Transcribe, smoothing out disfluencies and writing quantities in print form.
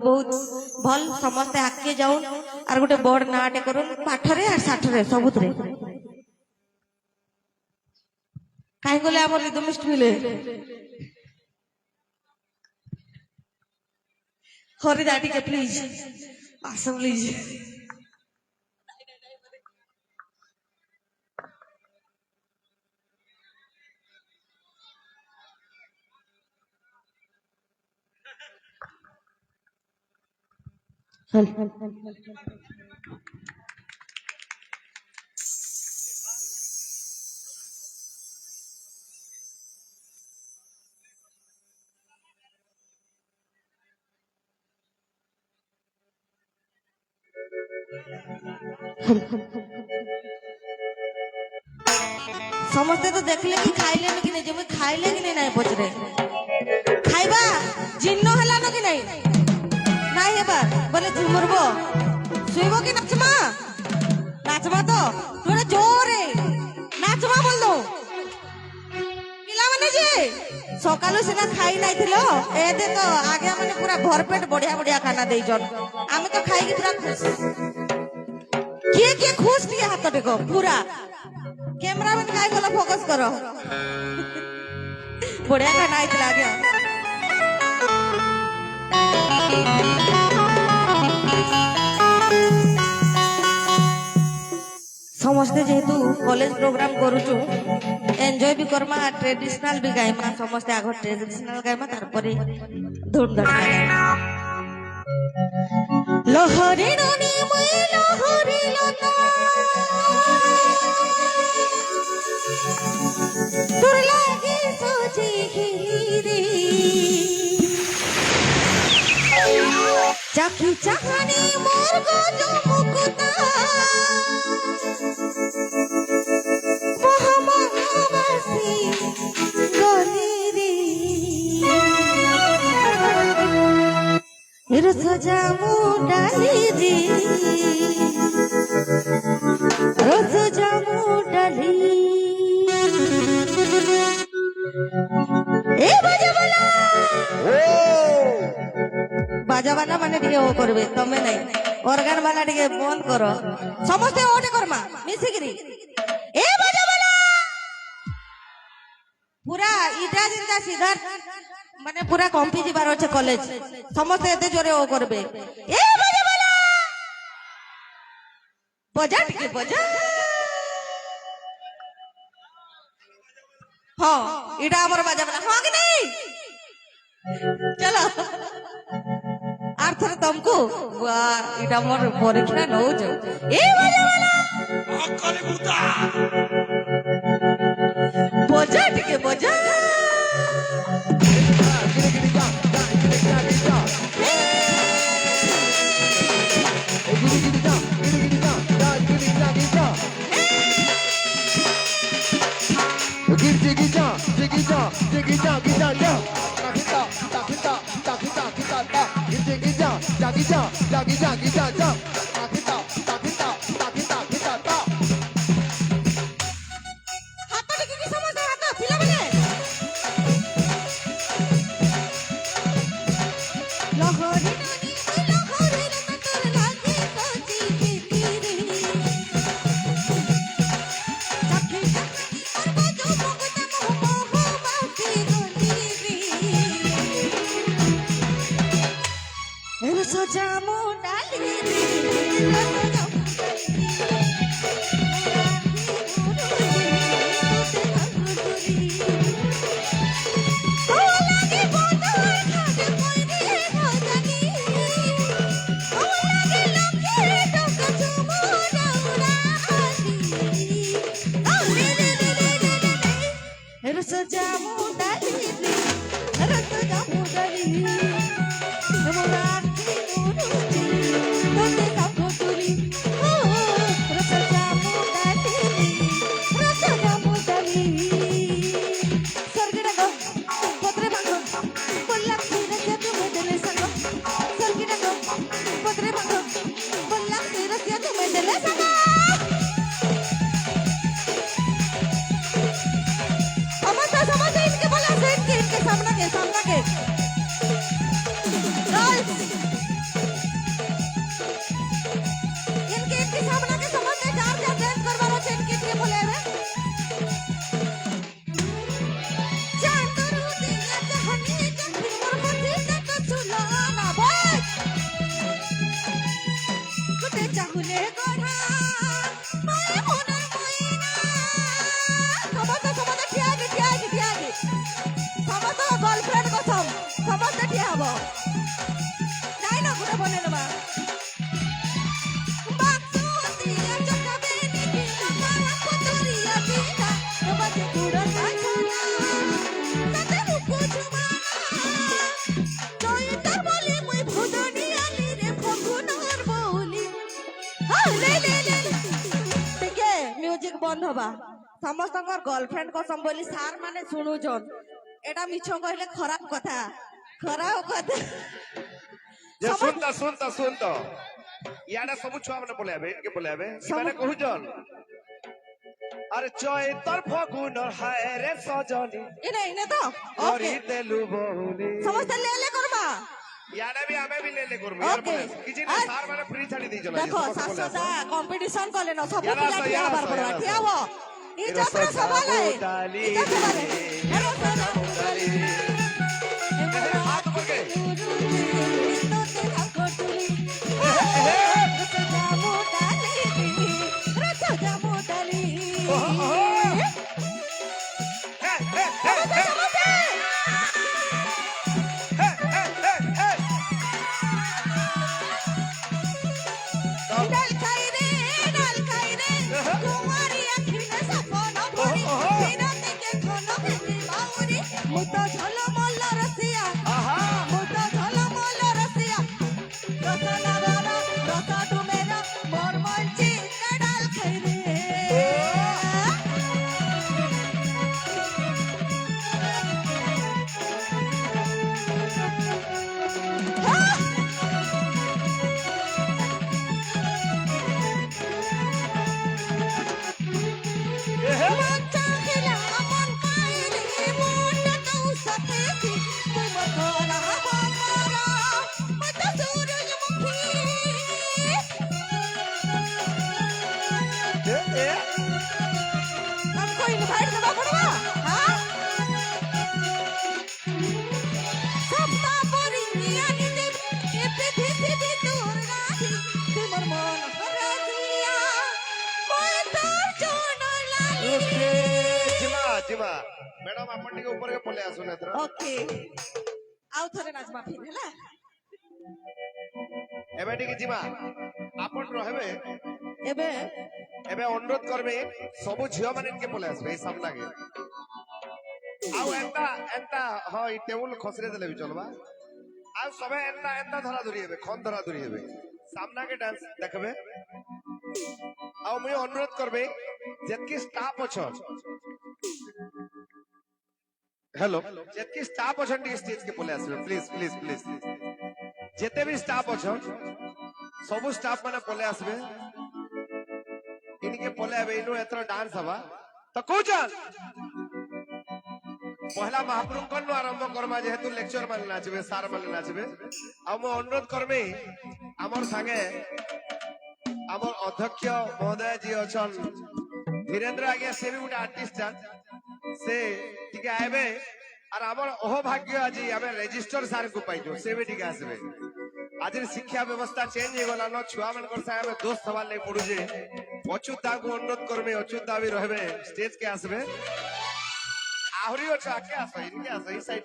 बहुत भल समस्ते आगे जाऊन और गोटे बड़ नाटे करूँ पाठरे और साठरे सबुतरे कहीं गले आम रिदमिस्ट मिले हरिदा टिके प्लीज आस प्लीज समस्ते तो देखले कि खाइले कि नहीं जब खाइले कि नहीं पचरे खाइबा जिन्न हला न कि नहीं नहीं हेबा बोले झुमरबो सुइबो कि नाचमा नाचमा तो थोड़ा जोरे नाचमा बोल दो पिला माने जे सकालु सिना खाई नाही थिलो एदे तो आगे माने पूरा भरपेट बढ़िया बढ़िया खाना देई जन आमे तो खाई कि पूरा खुश किए खुश किए हाथ देखो पूरा कैमरा में काय गला फोकस करो बढ़िया खाना आइतला गया समस्ते जेहेतु कॉलेज प्रोग्राम करूचु एंजॉय भी करमा ट्रेडिशनल भी गाइमा समस्ते आग ट्रेडिशनल गाइमा तार परे धूम धड़का गाइमा लहरी ननी मई लहरी लता তোর লাগে সজি হিরে চাকি চাহানি মোর গজ মুকুতা মহামাবাসী গলি রে রস জামু ডালি রে রস জামু ডালি बाजा वाला माने टिके ओ करबे तमे नै ऑर्गन वाला टिके बंद करो समस्त ओटे करमा मिसी गिरी ए बाजा वाला पूरा इटा जिंदा सीधा माने पूरा कंपी जिबार अछि कॉलेज समस्त एते जोरे ओ करबे ए बाजा वाला बजा टिके बजा हाँ इटा हमर बाजा वाला हाँ कि नहीं चलो आर थरे तुमको वाह इटा मोर परीक्षा न हो जाओ ए बाजा वाला अक्कल बुता बजा टिके बजा सजामो डाली सजामो डाली सजामो डाली বন্ধ হবা সমস্তଙ୍କର গার্লফ্রেন্ড কসম বলি সার মানে শুনুছন এটা মিছ কইলে খারাপ কথা যে শুন তো ইয়াডা ସବୁ ଛୁଆ ମାନେ ପଳେଇବେ ଇନକେ ପଳେଇବେ ସେମାନେ କହୁଛନ୍ আরে চয় তোর ফগুন হায় রে সজনী ইনে তো করি ওকে দেলু বহুলি সমস্ত লে করবা ইয়াডা भी আমি भी ले করব ইয়ার ওকে বলে কিছু না সার মানে ফ্রি ছাড়ি দিই চলো দেখো শাশ্বতা কম্পিটিশন কলে না সব পিলা ঠিয়া হবার পড়বা ঠিয়া হবো ই যাত্রা সবাই ইটা সবাই হাত পকে মুতো ঝল মল্ল রসিয়া মুতো ঝল মল্ল রসিয়া রসনা বালা রসা ডুমেরা মোর মঞ্চি ডাল খাই রে हमको इनवाइट करना पड़ेगा हाँ सबका परिंगिया निदे एपे धीरे दूर राखी तुमर मन हरदिया कोई तार जोड़ लाली जिमा मैडम आपण टिके ऊपर के पले आसु नेत्र ओके आउ थरे नाचमा फिर हैला एबे टिके जिमा आपण रहबे एबे एबे अनुरोध करबे सब झियो माने इनके पले आसबे ए सामना के आउ एंता हां ई टेबल खसरे देले भी चलबा आउ सबे एंता धरा धरी हेबे खन धरा धरी हेबे सामना के डांस देखबे आउ मुई अनुरोध करबे जेतकी स्टाफ अछन हेलो जेतकी स्टाफ अछन टी स्टेज के पले आसबे प्लीज जेते भी स्टाफ अछन सब स्टाफ माने पले आसबे इनके पले आबे इनो एतर डांस हवा तो कोचन पहला महाप्रभु कनु आरंभ करमा जेहेतु लेक्चर माने नाचबे सार माने नाचबे आ मो अनुरोध करबे हमर संगे हमर अध्यक्ष महोदय जी अछन धीरेन्द्र आगे से भी गोटे आर्टिस्ट से टिके आबे और हमर ओह भाग्य आज हमें रजिस्टर सार को पाइजो से भी टिके आसबे आज शिक्षा व्यवस्था चेंज हो गला न छुआ मनकर साहे में दोस्त सवाल नहीं पड़ू जे अच्युता को अनुरोध करबे अच्युता भी रहबे स्टेज के आसबे आहुरी अच्छा के आसो इनके आसो ई साइड